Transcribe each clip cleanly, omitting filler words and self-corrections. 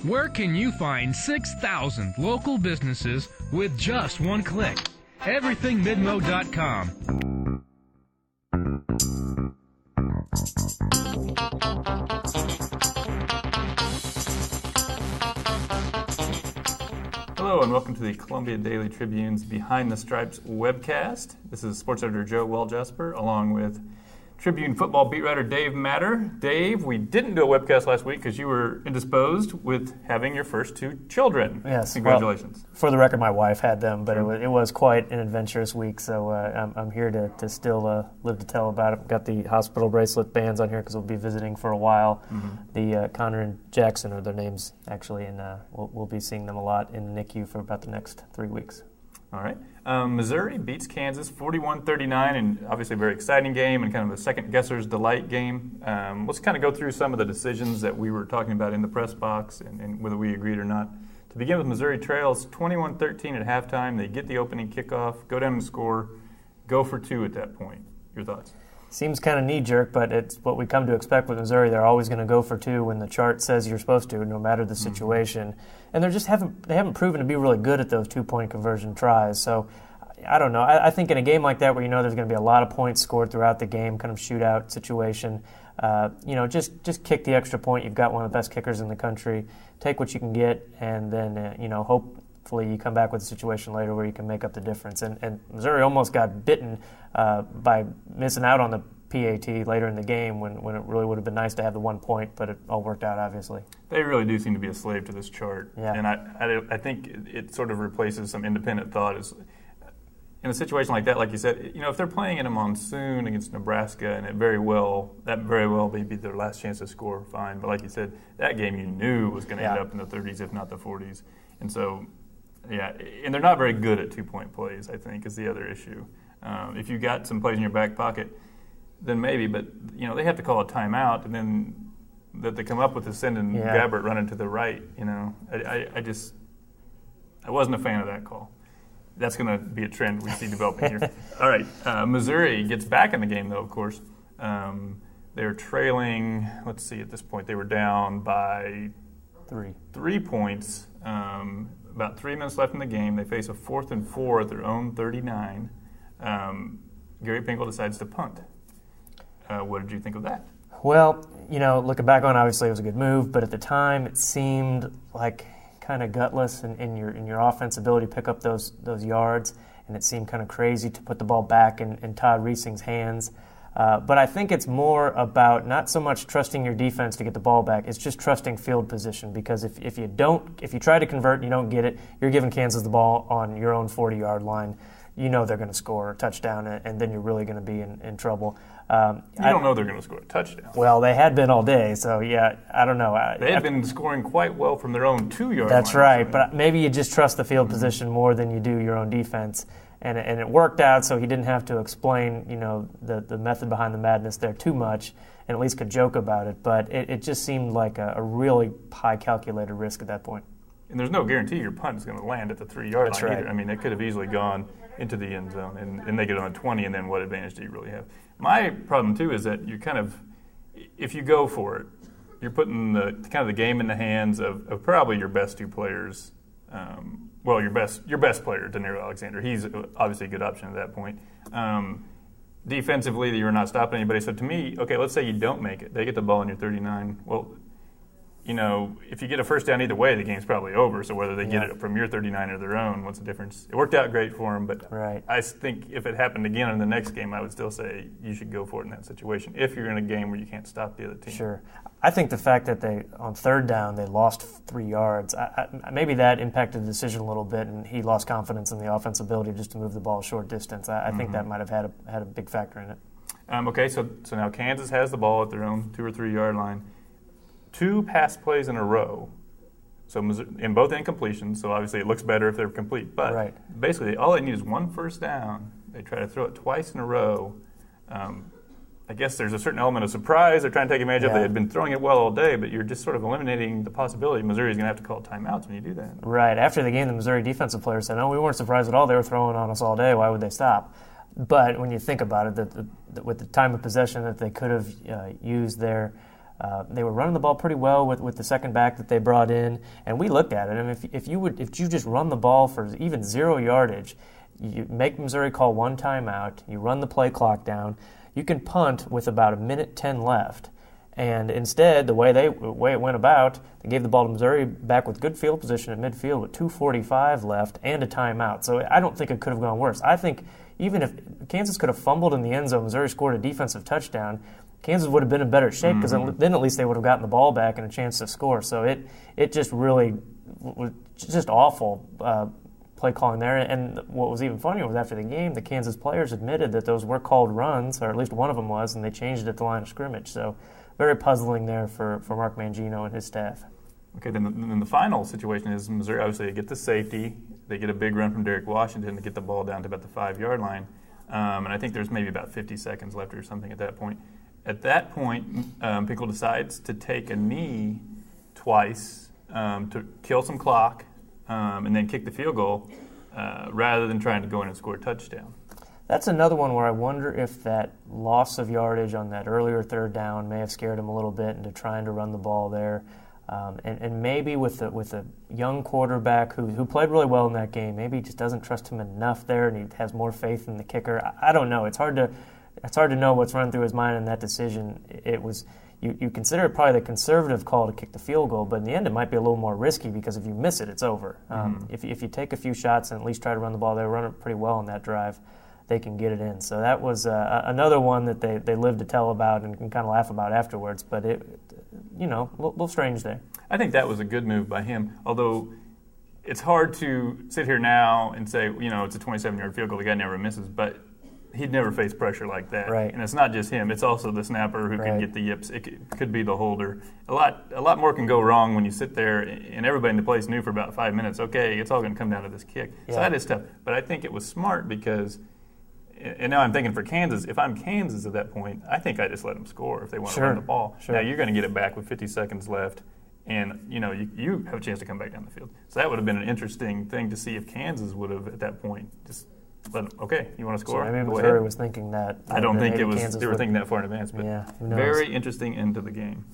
Where can you find 6,000 local businesses with just one click? EverythingMidmo.com. Hello and welcome to the Columbia Daily Tribune's Behind the Stripes webcast. This is sports editor Joe Welljasper along with Tribune football beat writer Dave Matter. Dave, we didn't do a webcast last week because you were indisposed with having your first two children. Yes. Congratulations. Well, for the record, my wife had them, but it was quite an adventurous week, so I'm here to still live to tell about it. Got the hospital bracelet bands on here because we'll be visiting for a while. Mm-hmm. The Connor and Jackson are their names, actually, and we'll be seeing them a lot in the NICU for about the next 3 weeks. All right. Missouri beats Kansas 41-39, and obviously a very exciting game and kind of a second-guesser's delight game. Let's kind of go through some of the decisions that we were talking about in the press box and whether we agreed or not. To begin with, Missouri trails 21-13 at halftime. They get the opening kickoff, go down and score, go for two at that point. Your thoughts? Seems kind of knee-jerk, but it's what we come to expect with Missouri. They're always going to go for two when the chart says you're supposed to, no matter the situation. And they haven't proven to be really good at those two-point conversion tries. So I don't know. I think in a game like that where you know there's going to be a lot of points scored throughout the game, kind of shootout situation, just kick the extra point. You've got one of the best kickers in the country. Take what you can get, and then hopefully you come back with a situation later where you can make up the difference. And Missouri almost got bitten by missing out on the PAT later in the game when it really would have been nice to have the 1 point, but it all worked out, obviously. They really do seem to be a slave to this chart. Yeah. And I think it sort of replaces some independent thought. In a situation like that, like you said, if they're playing in a monsoon against Nebraska and that very well may be their last chance to score, fine. But like you said, that game you knew was going to end up in the 30s, if not the 40s. And so, and they're not very good at two-point plays, I think, is the other issue. If you got some plays in your back pocket, then maybe, but they have to call a timeout, and then that they come up with is sending Gabbert running to the right. I wasn't a fan of that call. That's going to be a trend we see developing here. All right, Missouri gets back in the game, though. Of course, they're trailing. Let's see. At this point, they were down by 3 points. About 3 minutes left in the game. They face a 4th and 4 at their own 39. Gary Pinkel decides to punt. What did you think of that? Well, looking back on it, obviously it was a good move, but at the time it seemed like kind of gutless in your offense ability to pick up those yards, and it seemed kind of crazy to put the ball back in Todd Reesing's hands. But I think it's more about not so much trusting your defense to get the ball back, it's just trusting field position, because if you try to convert and you don't get it, you're giving Kansas the ball on your own 40-yard line. They're going to score a touchdown, and then you're really going to be in trouble. You don't know they're going to score a touchdown. Well, they had been all day, so I don't know. They had been scoring quite well from their own 2-yard line. That's right, but maybe you just trust the field position more than you do your own defense, and it worked out, so he didn't have to explain the method behind the madness there too much, and at least could joke about it. But it just seemed like a really high calculated risk at that point. And there's no guarantee your punt is going to land at the 3-yard line right. either. I mean, it could have easily gone into the end zone, and they get on the 20, and then what advantage do you really have? My problem, too, is that you if you go for it, you're putting the game in the hands of probably your best two players. Your best player, Danilo Alexander. He's obviously a good option at that point. Defensively, you're not stopping anybody. So to me, okay, let's say you don't make it. They get the ball in your 39. Well, if you get a first down either way, the game's probably over. So whether they get it from your 39 or their own, what's the difference? It worked out great for them, but right. I think if it happened again in the next game, I would still say you should go for it in that situation if you're in a game where you can't stop the other team. Sure. I think the fact that on 3rd down they lost 3 yards, maybe that impacted the decision a little bit, and he lost confidence in the offense ability just to move the ball a short distance. I think that might have had a big factor in it. Okay, so now Kansas has the ball at their own 2 or 3 yard line. 2 pass plays in a row, so in both incompletions, so obviously it looks better if they're complete. But basically, all they need is 1 first down. They try to throw it twice in a row. I guess there's a certain element of surprise. They're trying to take advantage of it. They had been throwing it well all day, but you're just sort of eliminating the possibility Missouri's going to have to call timeouts when you do that. Right. After the game, the Missouri defensive players said, no, we weren't surprised at all. They were throwing on us all day. Why would they stop? But when you think about it, with the time of possession that they could have used there, They were running the ball pretty well with the second back that they brought in, and we looked at it. I mean, if you just run the ball for even 0 yardage, you make Missouri call one timeout, you run the play clock down, you can punt with about 1:10 left. And instead, the way it went about, they gave the ball to Missouri back with good field position at midfield with 2:45 left and a timeout. So I don't think it could have gone worse. I think even if Kansas could have fumbled in the end zone, Missouri scored a defensive touchdown, Kansas would have been in better shape because then at least they would have gotten the ball back and a chance to score. So it just really was just awful play calling there. And what was even funnier was after the game, the Kansas players admitted that those were called runs, or at least one of them was, and they changed it at the line of scrimmage. So very puzzling there for Mark Mangino and his staff. Okay, then the final situation is Missouri, obviously, they get the safety. They get a big run from Derek Washington to get the ball down to about the 5-yard line. And I think there's maybe about 50 seconds left or something at that point. At that point, Pickle decides to take a knee twice to kill some clock and then kick the field goal rather than trying to go in and score a touchdown. That's another one where I wonder if that loss of yardage on that earlier third down may have scared him a little bit into trying to run the ball there. And maybe with a young quarterback who played really well in that game, maybe he just doesn't trust him enough there and he has more faith in the kicker. I don't know. It's hard to know what's running through his mind in that decision. It was you consider it probably the conservative call to kick the field goal, but in the end it might be a little more risky because if you miss it, it's over. If you take a few shots and at least try to run the ball, they run it pretty well on that drive, they can get it in. So that was another one that they lived to tell about and can kind of laugh about afterwards, but a little strange there. I think that was a good move by him, although it's hard to sit here now and say, it's a 27-yard field goal, the guy never misses, but he'd never face pressure like that. Right. And it's not just him, it's also the snapper who can get the yips. It could be the holder. A lot more can go wrong when you sit there and everybody in the place knew for about 5 minutes, okay, it's all going to come down to this kick. Yeah. So that is tough. But I think it was smart because, and now I'm thinking for Kansas, if I'm Kansas at that point, I think I just let them score if they want to run the ball. Sure. Now you're going to get it back with 50 seconds left. And, you have a chance to come back down the field. So that would have been an interesting thing to see if Kansas would have, at that point, just let them, okay, you want to score? So maybe Missouri was thinking that. I don't think they were thinking that far in advance. But who knows? Very interesting end to the game.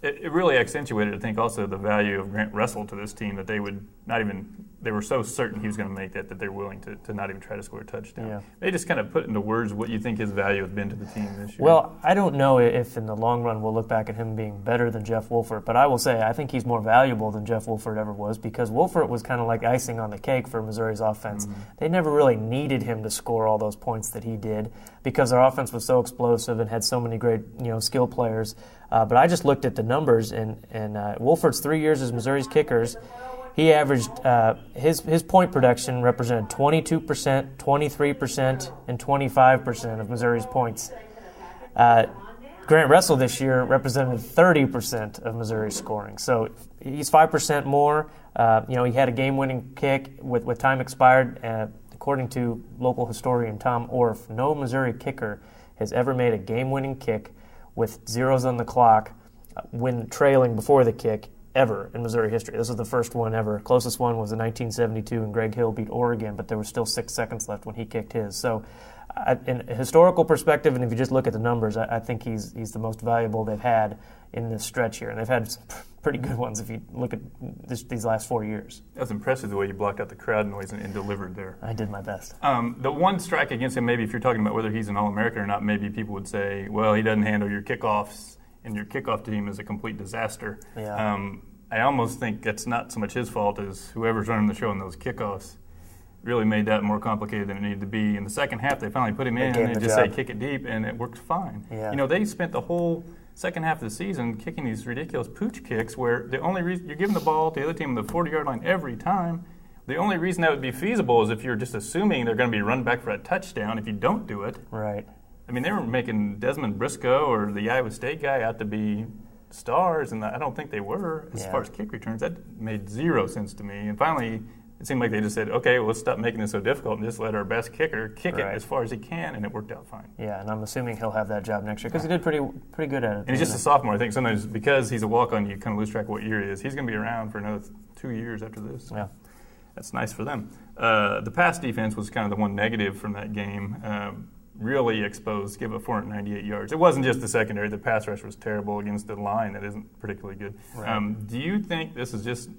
It really accentuated, I think, also the value of Grant Ressel to this team that they were so certain he was going to make that they're willing to not even try to score a touchdown. Yeah. They just kind of put into words what you think his value has been to the team this year. Well, I don't know if in the long run we'll look back at him being better than Jeff Wolfert, but I will say I think he's more valuable than Jeff Wolfert ever was because Wolfert was kind of like icing on the cake for Missouri's offense. They never really needed him to score all those points that he did because their offense was so explosive and had so many great skill players. But I just looked at the numbers, and Wolfert's 3 years as Missouri's kickers, he averaged his point production represented 22%, 23%, and 25% of Missouri's points. Grant Ressel this year represented 30% of Missouri's scoring. So he's 5% more. He had a game-winning kick with time expired. According to local historian Tom Orff, no Missouri kicker has ever made a game-winning kick with zeros on the clock when trailing before the kick ever in Missouri history. This was the first one ever. Closest one was in 1972 when Greg Hill beat Oregon, but there was still 6 seconds left when he kicked his. So in a historical perspective, and if you just look at the numbers, I think he's the most valuable they've had in this stretch here. And they've had some pretty good ones if you look at these last 4 years. That's impressive the way you blocked out the crowd noise and delivered there. I did my best. The one strike against him, maybe if you're talking about whether he's an All-American or not, maybe people would say, well, he doesn't handle your kickoffs, and your kickoff team is a complete disaster. Yeah. I almost think that's not so much his fault as whoever's running the show in those kickoffs really made that more complicated than it needed to be. In the second half, they finally put him in and just say kick it deep, and it worked fine. Yeah. They spent the whole second half of the season kicking these ridiculous pooch kicks where the only reason you're giving the ball to the other team on the 40-yard line every time. The only reason that would be feasible is if you're just assuming they're going to be run back for a touchdown if you don't do it. Right. I mean, they were making Desmond Briscoe or the Iowa State guy out to be stars, and I don't think they were as far as kick returns. That made zero sense to me. And finally, it seemed like they just said, okay, well, let's stop making this so difficult and just let our best kicker kick it as far as he can, and it worked out fine. Yeah, and I'm assuming he'll have that job next year because he did pretty good at it. And he's just a sophomore. I think sometimes because he's a walk-on, you kind of lose track of what year he is. He's going to be around for another 2 years after this. Yeah. That's nice for them. The pass defense was kind of the one negative from that game. really exposed, give up 498 yards. It wasn't just the secondary. The pass rush was terrible against the line that isn't particularly good. Right. Do you think this is just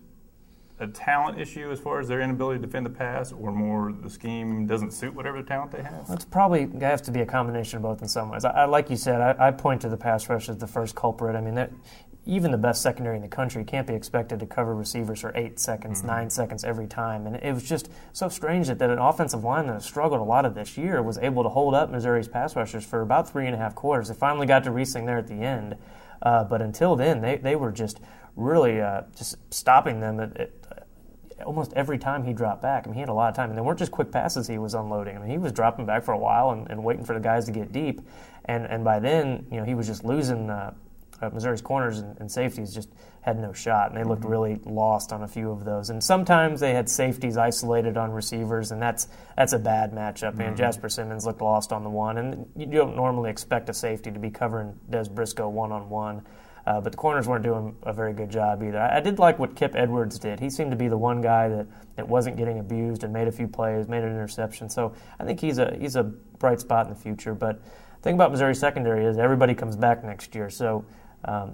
a talent issue as far as their inability to defend the pass, or more the scheme doesn't suit whatever talent they have? It's probably has to be a combination of both in some ways. Like you said, I point to the pass rush as the first culprit. I mean, even the best secondary in the country can't be expected to cover receivers for 8 seconds, 9 seconds every time. And it was just so strange that an offensive line that has struggled a lot of this year was able to hold up Missouri's pass rushers for about 3.5 quarters. They finally got to Ressel there at the end. But until then, they were just really just stopping them at almost every time he dropped back. I mean, he had a lot of time. And they weren't just quick passes he was unloading. I mean, he was dropping back for a while and waiting for the guys to get deep. And by then, he was just losing Missouri's corners and safeties just had no shot, and they looked really lost on a few of those. And sometimes they had safeties isolated on receivers, and that's a bad matchup. And Jasper Simmons looked lost on the one, and you don't normally expect a safety to be covering Des Briscoe one-on-one. But the corners weren't doing a very good job either. I did like what Kip Edwards did. He seemed to be the one guy that wasn't getting abused and made a few plays, made an interception. So I think he's a bright spot in the future. But the thing about Missouri secondary is everybody comes back next year. So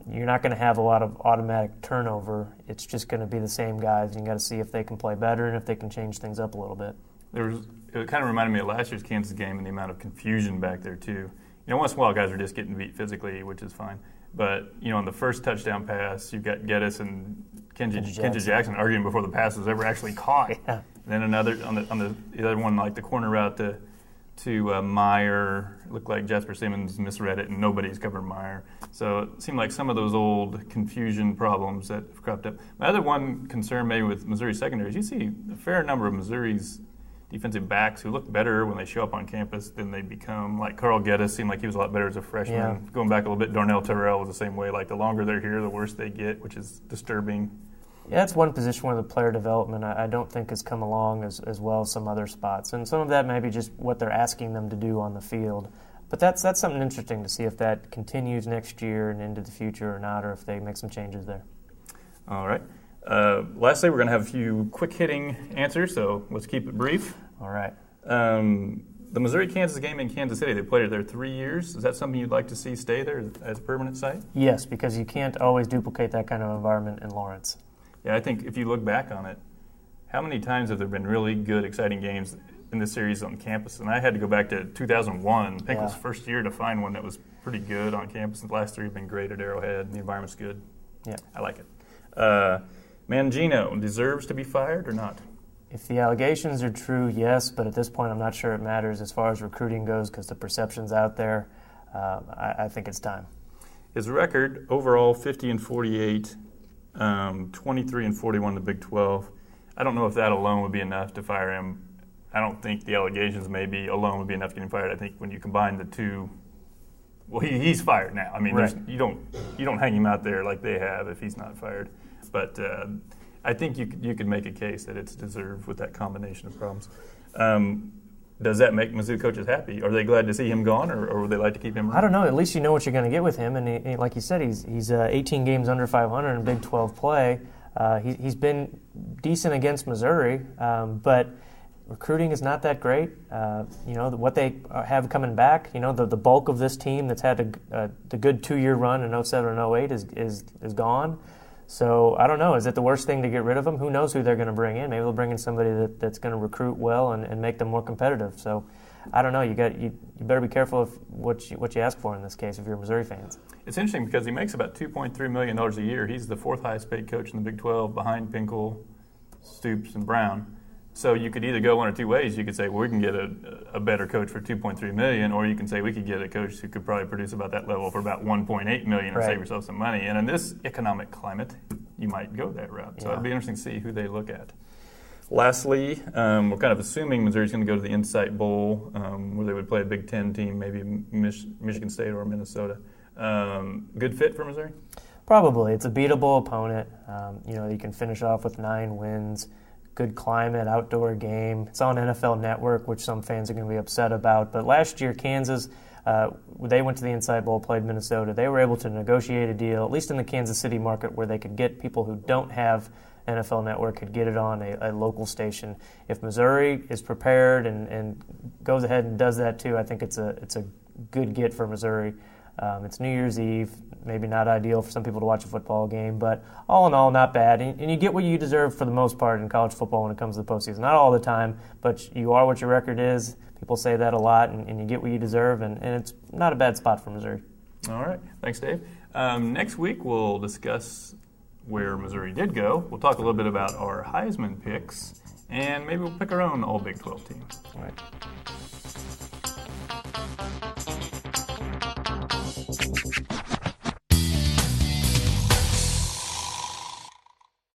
you're not going to have a lot of automatic turnover. It's just going to be the same guys. You got to see if they can play better and if they can change things up a little bit. It kind of reminded me of last year's Kansas game and the amount of confusion back there too. Once in a while guys are just getting beat physically, which is fine. But on the first touchdown pass, you've got Geddes and Kenji Jackson arguing before the pass was ever actually caught. Yeah. And then another on the other one, like the corner route to Meyer, it looked like Jasper Simmons misread it and nobody's covered Meyer. So it seemed like some of those old confusion problems that have cropped up. My other one concern maybe with Missouri secondary is you see a fair number of Missouri's defensive backs who look better when they show up on campus than they become. Like Carl Geddes seemed like he was a lot better as a freshman. Yeah. Going back a little bit, Darnell Terrell was the same way. Like the longer they're here, the worse they get, which is disturbing. Yeah, that's one position where the player development I don't think has come along as well as some other spots. And some of that may be just what they're asking them to do on the field. But that's something interesting to see if that continues next year and into the future or not, or if they make some changes there. All right. Lastly, we're going to have a few quick-hitting answers, so let's keep it brief. All right. The Missouri-Kansas game in Kansas City, they played it there 3 years. Is that something you'd like to see stay there as a permanent site? Yes, because you can't always duplicate that kind of environment in Lawrence. Yeah, I think if you look back on it, how many times have there been really good, exciting games in this series on campus? And I had to go back to 2001, Pinkel's first year, to find one that was pretty good on campus. The last three have been great at Arrowhead. The environment's good. Yeah, I like it. Mangino deserves to be fired or not? If the allegations are true, yes, but at this point I'm not sure it matters as far as recruiting goes because the perception's out there. I think it's time. His record, overall 50-48, 23-41 in the Big 12. I don't know if that alone would be enough to fire him. I don't think the allegations maybe alone would be enough to get him fired. I think when you combine the two, well, he's fired now. I mean, right. You don't hang him out there like they have if he's not fired. But I think you could make a case that it's deserved with that combination of problems. Does that make Mizzou coaches happy? Are they glad to see him gone, or would they like to keep him around? I don't know. At least you know what you're going to get with him. And he, like you said, he's 18 games under 500 in Big 12 play. He's been decent against Missouri, but recruiting is not that great. What they have coming back, the bulk of this team that's had the good 2-year run in 07 and 08 is gone. So I don't know. Is it the worst thing to get rid of them? Who knows who they're going to bring in? Maybe they'll bring in somebody that's going to recruit well and make them more competitive. So I don't know. You better be careful of what you ask for in this case if you're Missouri fans. It's interesting because he makes about $2.3 million a year. He's the fourth highest paid coach in the Big 12 behind Pinkel, Stoops, and Brown. So you could either go one or two ways. You could say, well, we can get a better coach for $2.3 million, or you can say we could get a coach who could probably produce about that level for about $1.8 million and save yourself some money. And in this economic climate, you might go that route. So it'll be interesting to see who they look at. Lastly, we're kind of assuming Missouri's going to go to the Insight Bowl, where they would play a Big Ten team, maybe Michigan State or Minnesota. Good fit for Missouri? Probably. It's a beatable opponent. You can finish off with 9 wins. Good climate, outdoor game. It's on NFL Network, which some fans are going to be upset about. But last year, Kansas, they went to the Insight Bowl, played Minnesota. They were able to negotiate a deal, at least in the Kansas City market, where they could get people who don't have NFL Network could get it on a local station. If Missouri is prepared and goes ahead and does that too, I think it's a good get for Missouri. It's New Year's Eve, maybe not ideal for some people to watch a football game, but all in all, not bad. And you get what you deserve for the most part in college football when it comes to the postseason. Not all the time, but you are what your record is. People say that a lot, and you get what you deserve, and it's not a bad spot for Missouri. All right. Thanks, Dave. Next week, we'll discuss where Missouri did go. We'll talk a little bit about our Heisman picks, and maybe we'll pick our own All Big 12 team. All right.